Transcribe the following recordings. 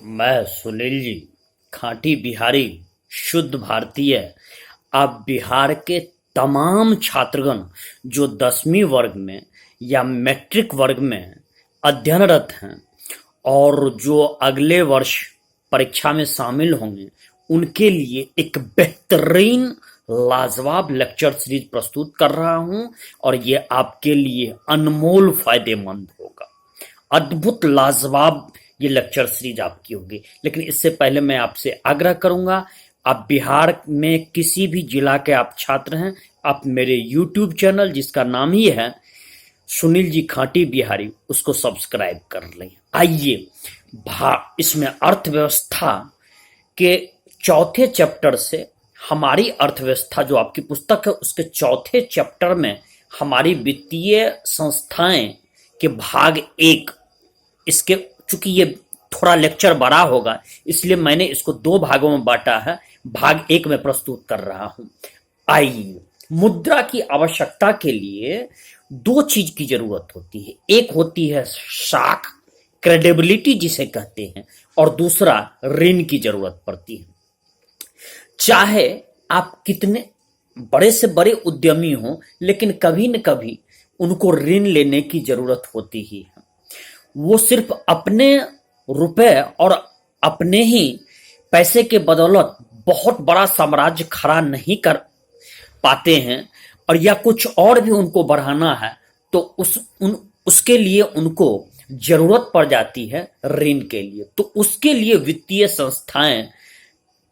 मैं सुनील जी, खाँटी बिहारी, शुद्ध भारतीय। आप बिहार के तमाम छात्रगण जो 10वीं वर्ग में या मैट्रिक वर्ग में अध्ययनरत हैं और जो अगले वर्ष परीक्षा में शामिल होंगे, उनके लिए एक बेहतरीन लाजवाब लेक्चर सीरीज प्रस्तुत कर रहा हूं और ये आपके लिए अनमोल फायदेमंद होगा। अद्भुत लाजवाब ये लेक्चर सीरीज आपकी होगी। लेकिन इससे पहले मैं आपसे आग्रह करूंगा, आप बिहार में किसी भी जिला के आप छात्र हैं, आप मेरे यूट्यूब चैनल जिसका नाम ही है सुनील जी खाँटी बिहारी, उसको सब्सक्राइब कर लें। आइए इसमें अर्थव्यवस्था के चौथे चैप्टर से हमारी अर्थव्यवस्था जो आपकी पुस्तक है उसके चौथे चैप्टर में हमारी वित्तीय संस्थाएं के भाग 1, इसके चूंकि ये थोड़ा लेक्चर बड़ा होगा इसलिए मैंने इसको 2 भागों में बांटा है। भाग 1 में प्रस्तुत कर रहा हूं। आइए, मुद्रा की आवश्यकता के लिए 2 चीज की जरूरत होती है। एक होती है साख, क्रेडिबिलिटी जिसे कहते हैं, और दूसरा ऋण की जरूरत पड़ती है। चाहे आप कितने बड़े से बड़े उद्यमी हो, लेकिन कभी न कभी उनको ऋण लेने की जरूरत होती ही है। वो सिर्फ अपने रुपए और अपने ही पैसे के बदौलत बहुत बड़ा साम्राज्य खड़ा नहीं कर पाते हैं, और या कुछ और भी उनको बढ़ाना है तो उसके लिए उनको जरूरत पड़ जाती है ऋण के लिए। तो उसके लिए वित्तीय संस्थाएं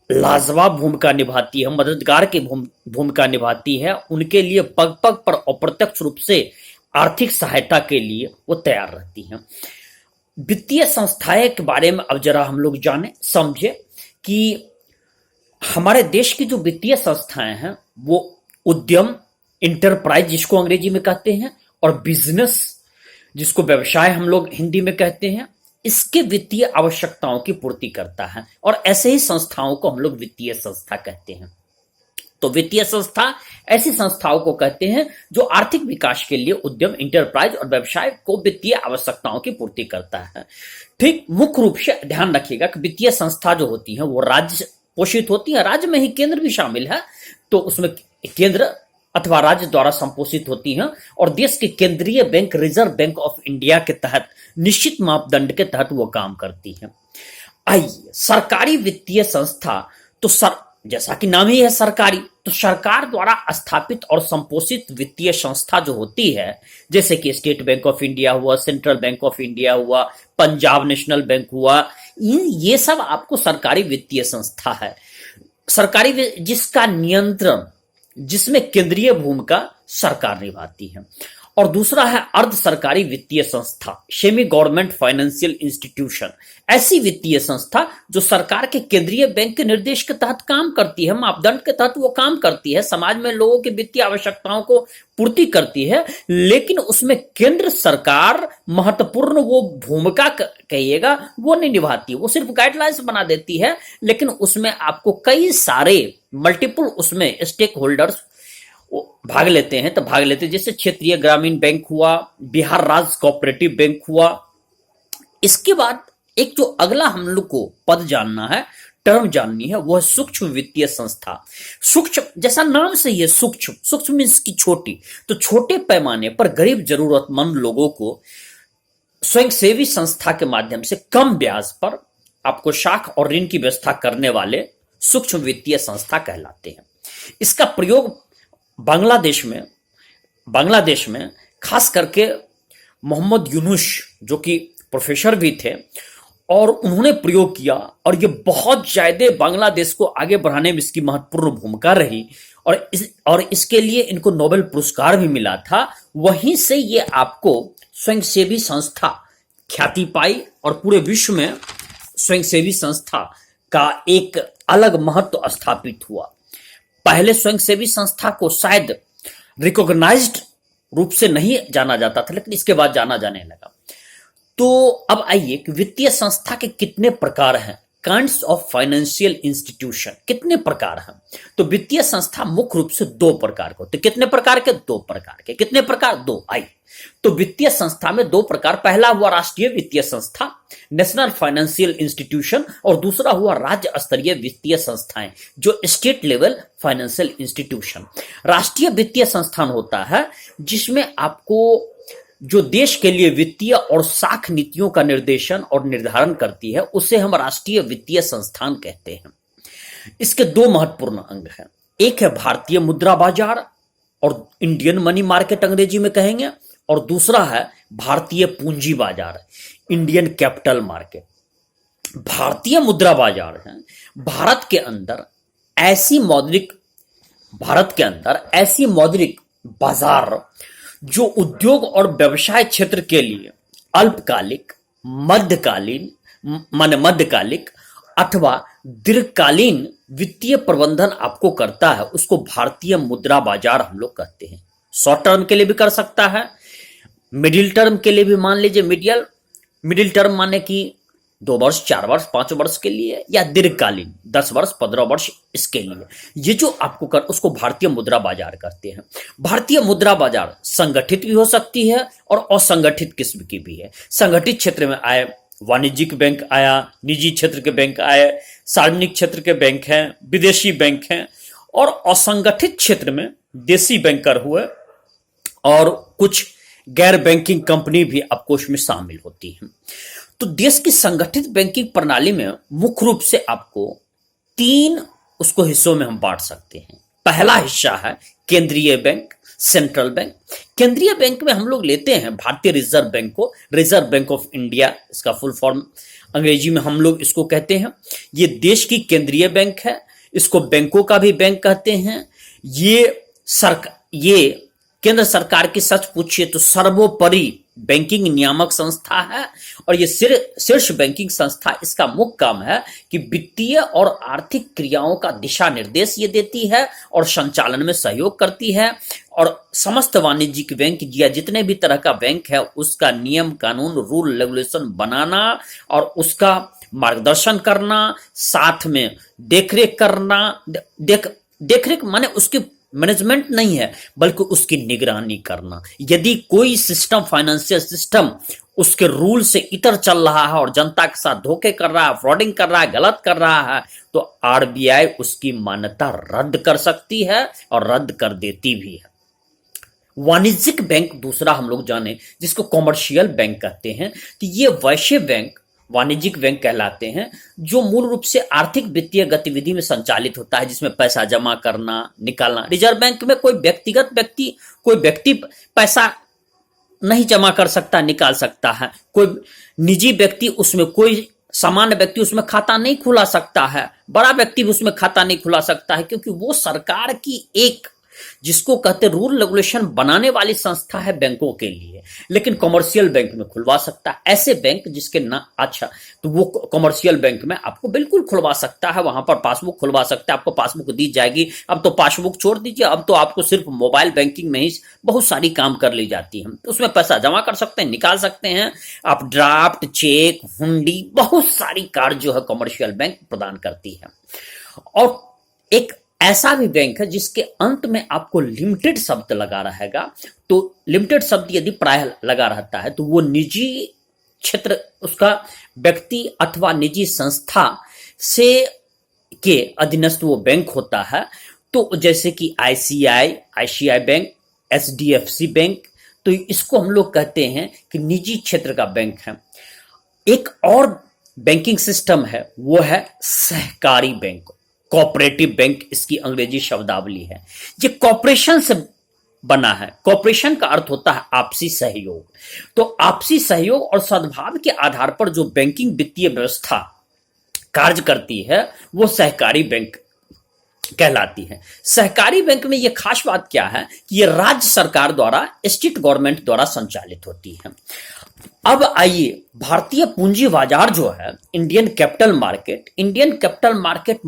लाजवाब भूमिका निभाती है, मददगार की भूमिका निभाती है। उनके लिए पग पग पर अप्रत्यक्ष रूप से आर्थिक सहायता के लिए वो तैयार रहती हैं। वित्तीय संस्थाएं के बारे में अब जरा हम लोग जाने समझे कि हमारे देश की जो वित्तीय संस्थाएं हैं वो उद्यम, इंटरप्राइज जिसको अंग्रेजी में कहते हैं, और बिजनेस जिसको व्यवसाय हम लोग हिंदी में कहते हैं, इसके वित्तीय आवश्यकताओं की पूर्ति करता है। और ऐसे ही संस्थाओं को हम लोग वित्तीय संस्था कहते हैं। तो वित्तीय संस्था ऐसी संस्थाओं को कहते हैं जो आर्थिक विकास के लिए उद्यम, इंटरप्राइज और व्यवसाय को वित्तीय आवश्यकताओं की पूर्ति करता है। ठीक, मुख्य रूप से ध्यान रखिएगा कि वित्तीय संस्था जो होती है वो राज्य पोषित होती है। राज्य में ही केंद्र भी शामिल है, तो उसमें केंद्र अथवा राज्य द्वारा संपोषित होती हैं और देश के केंद्रीय bank, reserve bank of India के तहत निश्चित मापदंड के तहत वो काम करती है। आइए, सरकारी वित्तीय संस्था तो जैसा कि नाम ही है सरकारी, तो सरकार द्वारा स्थापित और संपोषित वित्तीय संस्था जो होती है, जैसे कि स्टेट बैंक ऑफ इंडिया हुआ, सेंट्रल बैंक ऑफ इंडिया हुआ, पंजाब नेशनल बैंक हुआ, ये सब आपको सरकारी वित्तीय संस्था है। सरकारी जिसका नियंत्रण, जिसमें केंद्रीय भूमिका सरकार निभाती है। और दूसरा है अर्ध सरकारी वित्तीय संस्था, सेमी गवर्नमेंट फाइनेंशियल इंस्टीट्यूशन, ऐसी वित्तीय संस्था जो सरकार के केंद्रीय बैंक के निर्देश के तहत काम करती है, मापदंड के तहत वो काम करती है, समाज में लोगों की वित्तीय आवश्यकताओं को पूर्ति करती है, लेकिन उसमें केंद्र सरकार महत्वपूर्ण वो भूमिका कहिएगा वो नहीं निभाती। वो सिर्फ गाइडलाइंस बना देती है, लेकिन उसमें आपको कई सारे मल्टीपल उसमें स्टेक होल्डर्स भाग लेते हैं। तो भाग लेते हैं जैसे क्षेत्रीय ग्रामीण बैंक हुआ, बिहार राज्य कोऑपरेटिव बैंक हुआ। इसके बाद एक जो अगला हम लोग को पद जानना है, टर्म जाननी है, वो है सूक्ष्म वित्तीय संस्था। सूक्ष्म जैसा नाम से ही है, सूक्ष्म, सूक्ष्म मीन्स की छोटी। तो छोटे पैमाने पर गरीब जरूरतमंद लोगों को स्वयंसेवी संस्था के माध्यम से कम ब्याज पर आपको साख और ऋण की व्यवस्था करने वाले सूक्ष्म वित्तीय संस्था कहलाते हैं। इसका प्रयोग बांग्लादेश में खास करके मोहम्मद यूनुस जो कि प्रोफेसर भी थे, और उन्होंने प्रयोग किया, और ये बहुत ज्यादा बांग्लादेश को आगे बढ़ाने में इसकी महत्वपूर्ण भूमिका रही, और इसके लिए इनको नोबेल पुरस्कार भी मिला था। वहीं से ये आपको स्वयंसेवी संस्था ख्याति पाई और पूरे विश्व में स्वयंसेवी संस्था का एक अलग महत्व स्थापित हुआ। पहले स्वयंसेवी संस्था को शायद रिकॉग्नाइज्ड रूप से नहीं जाना जाता था, लेकिन इसके बाद जाना जाने लगा। तो अब आइए कि वित्तीय संस्था के कितने प्रकार हैं, काइंड्स ऑफ फाइनेंशियल इंस्टीट्यूशन, कितने प्रकार हैं? तो वित्तीय संस्था मुख्य रूप से दो प्रकार के होते हैं। कितने प्रकार के? दो प्रकार के। कितने प्रकार? दो। आई तो वित्तीय संस्था में दो प्रकार, पहला हुआ राष्ट्रीय वित्तीय संस्था नेशनल फाइनेंशियल इंस्टीट्यूशन, और दूसरा हुआ राज्य स्तरीय वित्तीय संस्थाएं जो स्टेट लेवल फाइनेंशियल इंस्टीट्यूशन। राष्ट्रीय वित्तीय संस्थान होता है जिसमें आपको जो देश के लिए वित्तीय और साख नीतियों का निर्देशन और निर्धारण करती है, उसे हम राष्ट्रीय वित्तीय संस्थान कहते हैं। इसके दो महत्वपूर्ण अंग हैं, एक है भारतीय मुद्रा बाजार और इंडियन मनी मार्केट अंग्रेजी में कहेंगे, और दूसरा है भारतीय पूंजी बाजार, इंडियन कैपिटल मार्केट। भारतीय मुद्रा बाजार है भारत के अंदर ऐसी मौद्रिक बाजार जो उद्योग और व्यवसाय क्षेत्र के लिए अल्पकालिक, मध्यकालिक अथवा दीर्घकालीन वित्तीय प्रबंधन आपको करता है, उसको भारतीय मुद्रा बाजार हम लोग कहते हैं। शॉर्ट टर्म के लिए भी कर सकता है, मिडिल टर्म के लिए भी, मान लीजिए मिडिल टर्म माने कि 2 वर्ष, 4 वर्ष, 5 वर्ष के लिए, या दीर्घकालीन 10 वर्ष, 15 वर्ष, इसके लिए ये जो आपको कर उसको भारतीय मुद्रा बाजार कहते हैं। भारतीय मुद्रा बाजार संगठित भी हो सकती है और असंगठित किस्म की भी है। संगठित क्षेत्र में आए वाणिज्यिक बैंक आया, निजी क्षेत्र के बैंक आए, सार्वजनिक क्षेत्र के बैंक हैं, विदेशी बैंक हैं, और असंगठित क्षेत्र में देसी बैंकर हुए और कुछ गैर बैंकिंग कंपनी भी आपको उसमें शामिल होती है। तो देश की संगठित बैंकिंग प्रणाली में मुख्य रूप से आपको 3 उसको हिस्सों में हम बांट सकते हैं। पहला हिस्सा है केंद्रीय बैंक, सेंट्रल बैंक। केंद्रीय बैंक में हम लोग लेते हैं भारतीय रिजर्व बैंक को, रिजर्व बैंक ऑफ इंडिया इसका फुल फॉर्म अंग्रेजी में हम लोग इसको कहते हैं। ये देश की केंद्रीय बैंक है, इसको बैंकों का भी बैंक कहते हैं। ये केंद्र सरकार की सच पूछिए तो सर्वोपरि बैंकिंग नियामक संस्था है, और ये शीर्ष बैंकिंग संस्था, इसका मुख्य काम है कि वित्तीय और आर्थिक क्रियाओं का दिशा निर्देश ये देती है और संचालन में सहयोग करती है, और समस्त वाणिज्यिक बैंक या जितने भी तरह का बैंक है उसका नियम कानून, रूल रेगुलेशन बनाना और उसका मार्गदर्शन करना, साथ में देखरेख करना। देखरेख माने उसकी मैनेजमेंट नहीं है बल्कि उसकी निगरानी करना। यदि कोई सिस्टम, फाइनेंशियल सिस्टम उसके रूल से इतर चल रहा है और जनता के साथ धोखे कर रहा है, फ्रॉडिंग कर रहा है, गलत कर रहा है, तो आरबीआई उसकी मान्यता रद्द कर सकती है और रद्द कर देती भी है। वाणिज्यिक बैंक दूसरा हम लोग जाने जिसको कॉमर्शियल बैंक कहते हैं, तो ये वैसे बैंक वाणिज्यिक बैंक कहलाते हैं जो मूल रूप से आर्थिक वित्तीय गतिविधि में संचालित होता है, जिसमें पैसा जमा करना, निकालना। रिजर्व बैंक में कोई व्यक्ति पैसा नहीं जमा कर सकता, निकाल सकता है। कोई निजी व्यक्ति उसमें, कोई सामान्य व्यक्ति उसमें खाता नहीं खुला सकता है, बड़ा व्यक्ति भी उसमें खाता नहीं खुला सकता है, क्योंकि वो सरकार की एक, जिसको कहते रूल रेगुलेशन बनाने वाली संस्था है बैंकों के लिए। लेकिन कॉमर्शियल बैंक में खुलवा सकता है। ऐसे बैंक जिसके ना, अच्छा, तो वो कॉमर्शियल बैंक में आपको बिल्कुल खुलवा सकता है, वहां पर पासबुक खुलवा सकता है, आपको पासबुक दी जाएगी। अब तो पासबुक छोड़ दीजिए, अब तो आपको सिर्फ मोबाइल बैंकिंग में ही बहुत सारी काम कर ली जाती है। उसमें पैसा जमा कर सकते हैं, निकाल सकते हैं आप, ड्राफ्ट, चेक, हुंडी, बहुत सारी कार्य जो है कॉमर्शियल बैंक प्रदान करती है। और एक ऐसा भी बैंक है जिसके अंत में आपको लिमिटेड शब्द लगा रहेगा। तो लिमिटेड शब्द यदि प्राय लगा रहता है तो वो निजी क्षेत्र, उसका व्यक्ति अथवा निजी संस्था से के अधीनस्थ वो बैंक होता है। तो जैसे कि आईसीआई बैंक, एचडीएफसी बैंक, तो इसको हम लोग कहते हैं कि निजी क्षेत्र का बैंक है। एक और बैंकिंग सिस्टम है, वो है सहकारी बैंक, कोऑपरेटिव बैंक इसकी अंग्रेजी शब्दावली है। ये कॉर्पोरेशन से बना है। कॉर्पोरेशन का अर्थ होता है आपसी सहयोग। तो आपसी सहयोग और सद्भाव के आधार पर जो बैंकिंग वित्तीय व्यवस्था कार्य करती है वो सहकारी बैंक कहलाती है। सहकारी बैंक में यह खास बात क्या है कि यह राज्य सरकार द्वारा, स्टेट गवर्नमेंट द्वारा संचालित होती है। अब आइए, भारतीय पूंजी बाजार जो है इंडियन कैपिटल मार्केट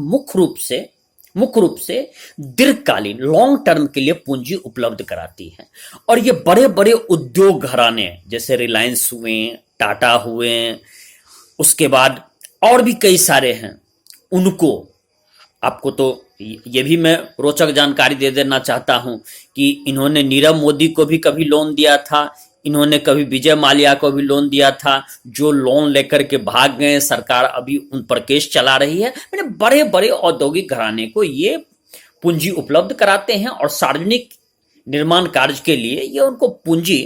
मुख्य रूप से दीर्घकालीन, लॉन्ग टर्म के लिए पूंजी उपलब्ध कराती है। और ये बड़े बड़े उद्योग घराने जैसे रिलायंस हुए, टाटा हुए, उसके बाद और भी कई सारे हैं, उनको आपको तो ये भी मैं रोचक जानकारी दे देना चाहता हूं कि इन्होंने नीरव मोदी को भी कभी लोन दिया था, इन्होंने कभी विजय माल्या को भी लोन दिया था, जो लोन लेकर के भाग गए। सरकार अभी उन पर केस चला रही है। मैंने बड़े बड़े औद्योगिक घराने को ये पूंजी उपलब्ध कराते हैं और सार्वजनिक निर्माण कार्य के लिए ये उनको पूंजी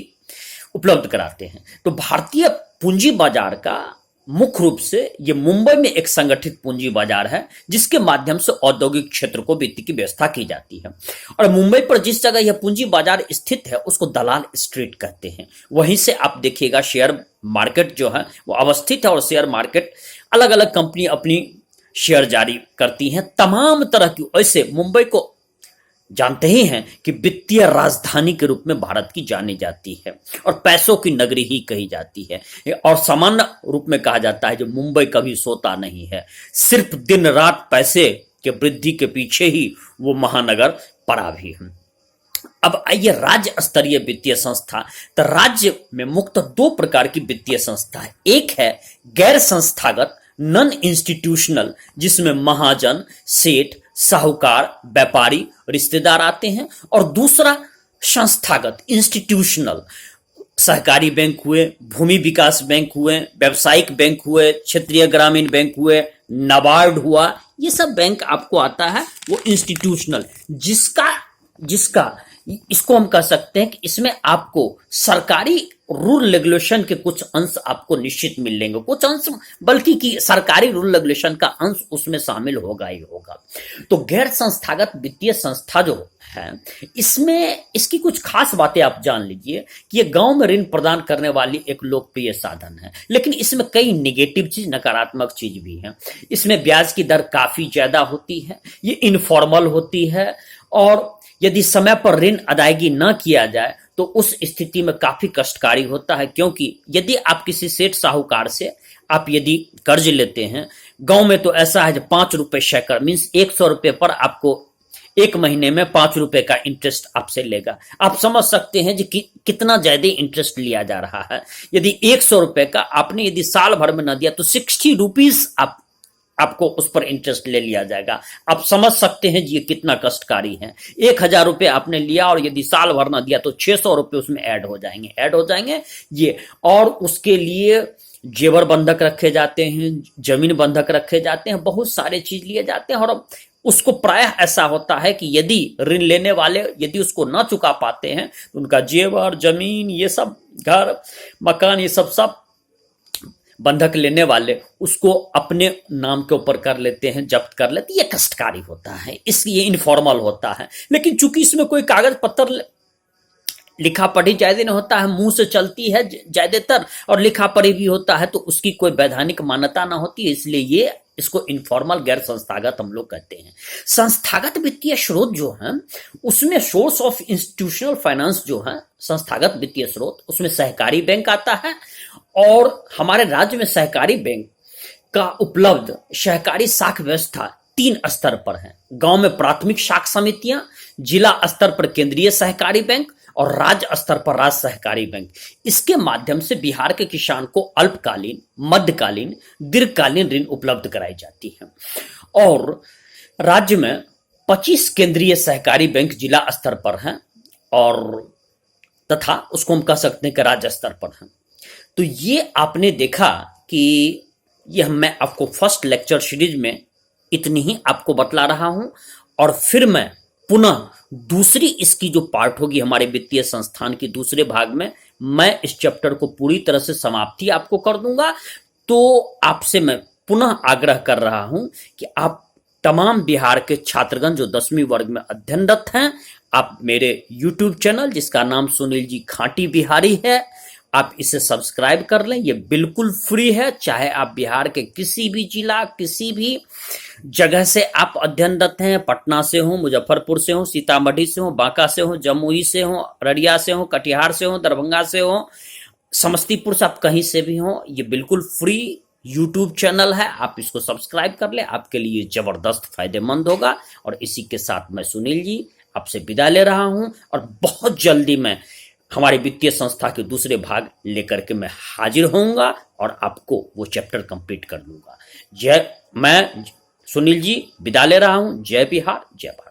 उपलब्ध कराते हैं। तो भारतीय पूंजी बाजार का मुख्य रूप से ये मुंबई में एक संगठित पूंजी बाजार है, जिसके माध्यम से औद्योगिक क्षेत्र को वित्त की व्यवस्था की जाती है। और मुंबई पर जिस जगह यह पूंजी बाजार स्थित है उसको दलाल स्ट्रीट कहते हैं। वहीं से आप देखिएगा शेयर मार्केट जो है वो अवस्थित है, और शेयर मार्केट अलग अलग कंपनी अपनी शेयर जारी करती हैं तमाम तरह की। ऐसे मुंबई को जानते ही हैं कि वित्तीय राजधानी के रूप में भारत की जानी जाती है और पैसों की नगरी ही कही जाती है। और सामान्य रूप में कहा जाता है जो मुंबई कभी सोता नहीं है, सिर्फ दिन रात पैसे के वृद्धि के पीछे ही वो महानगर पड़ा भी है। अब आइए राज्य स्तरीय वित्तीय संस्था। तो राज्य में मुख्यतः दो प्रकार की वित्तीय संस्था है। एक है गैर संस्थागत नॉन इंस्टीट्यूशनल, जिसमें महाजन, सेठ, साहूकार, व्यापारी, रिश्तेदार आते हैं। और दूसरा संस्थागत इंस्टीट्यूशनल, सहकारी बैंक हुए, भूमि विकास बैंक हुए, व्यावसायिक बैंक हुए, क्षेत्रीय ग्रामीण बैंक हुए, नाबार्ड हुआ, ये सब बैंक आपको आता है वो इंस्टीट्यूशनल, जिसका इसको हम कह सकते हैं कि इसमें आपको सरकारी रूल रेगुलेशन के कुछ अंश आपको निश्चित मिलेंगे, कुछ अंश बल्कि कि सरकारी रूल रेगुलेशन का अंश उसमें शामिल होगा ही होगा। तो गैर संस्थागत वित्तीय संस्था जो है, इसमें इसकी कुछ खास बातें आप जान लीजिए कि ये गांव में ऋण प्रदान करने वाली एक लोकप्रिय साधन है, लेकिन इसमें कई निगेटिव चीज, नकारात्मक चीज भी है। इसमें ब्याज की दर काफी ज्यादा होती है, ये इनफॉर्मल होती है, और यदि समय पर ऋण अदायगी न किया जाए तो उस स्थिति में काफी कष्टकारी होता है। क्योंकि यदि आप किसी सेठ साहूकार से आप यदि कर्ज लेते हैं, गांव में तो ऐसा है जो 5 रुपए सैकड़ मीन्स 100 रुपए पर आपको एक महीने में 5 रुपए का इंटरेस्ट आपसे लेगा। आप समझ सकते हैं कि कितना ज्यादा इंटरेस्ट लिया जा रहा है। यदि 100 रुपए का आपने यदि साल भर में न दिया तो 60 रुपीज आपको उस पर इंटरेस्ट ले लिया जाएगा। आप समझ सकते हैं जी ये कितना कष्टकारी है। 1000 रुपए आपने लिया और यदि साल भर ना दिया तो 600 रुपए उसमें ऐड हो जाएंगे ये। और उसके लिए जेवर बंधक रखे जाते हैं, जमीन बंधक रखे जाते हैं, बहुत सारे चीज लिए जाते हैं। और उसको प्रायः ऐसा होता है कि यदि ऋण लेने वाले यदि उसको ना चुका पाते हैं तो उनका जेवर, जमीन, ये सब घर मकान, ये सब बंधक लेने वाले उसको अपने नाम के ऊपर कर लेते हैं, जब्त कर लेते हैं। ये कष्टकारी होता है, इसलिए इनफॉर्मल होता है। लेकिन चूंकि इसमें कोई कागज पत्तर लिखा पढ़ी ज्यादा नहीं होता है, मुंह से चलती है ज्यादातर, और लिखा पढ़ी भी होता है तो उसकी कोई वैधानिक मान्यता ना होती है, इसलिए ये इसको इनफॉर्मल गैर संस्थागत हम लोग कहते हैं। संस्थागत वित्तीय स्रोत जो है उसमें सोर्स ऑफ इंस्टीट्यूशनल फाइनेंस जो है संस्थागत वित्तीय स्रोत, उसमें सहकारी बैंक आता है। और हमारे राज्य में सहकारी बैंक का उपलब्ध सहकारी शाखा व्यवस्था 3 स्तर पर है। गांव में प्राथमिक शाखा समितियां, जिला स्तर पर केंद्रीय सहकारी बैंक और राज्य स्तर पर राज्य सहकारी बैंक। इसके माध्यम से बिहार के किसान को अल्पकालीन, मध्यकालीन, दीर्घकालीन ऋण उपलब्ध कराई जाती है। और राज्य में 25 केंद्रीय सहकारी बैंक जिला स्तर पर हैं, और तथा उसको हम कह सकते हैं कि राज्य स्तर पर हैं। तो ये आपने देखा कि यह मैं आपको फर्स्ट लेक्चर सीरीज में इतनी ही आपको बतला रहा हूं, और फिर मैं पुनः दूसरी इसकी जो पार्ट होगी हमारे वित्तीय संस्थान की दूसरे भाग में मैं इस चैप्टर को पूरी तरह से समाप्ति आपको कर दूंगा। तो आपसे मैं पुनः आग्रह कर रहा हूं कि आप तमाम बिहार के छात्रगण जो 10वीं वर्ग में अध्ययनरत हैं, आप मेरे YouTube चैनल जिसका नाम सुनील जी खाटी बिहारी है, आप इसे सब्सक्राइब कर लें। ये बिल्कुल फ्री है, चाहे आप बिहार के किसी भी जिला, किसी भी जगह से आप अध्ययनरत हैं, पटना से हो, मुजफ्फरपुर से हो, सीतामढ़ी से हो, बांका से हो, जमुई से हो, अररिया से हो, कटिहार से हो, दरभंगा से हो, समस्तीपुर से, आप कहीं से भी हो, ये बिल्कुल फ्री YouTube चैनल है। आप इसको सब्सक्राइब कर ले, आपके लिए जबरदस्त फायदेमंद होगा। और इसी के साथ मैं सुनील जी आपसे विदा ले रहा हूं, और बहुत जल्दी मैं हमारे वित्तीय संस्था के दूसरे भाग लेकर के मैं हाजिर होऊंगा और आपको वो चैप्टर कंप्लीट कर दूंगा। मैं सुनील जी विदा ले रहा हूं। जय बिहार, जय भारत।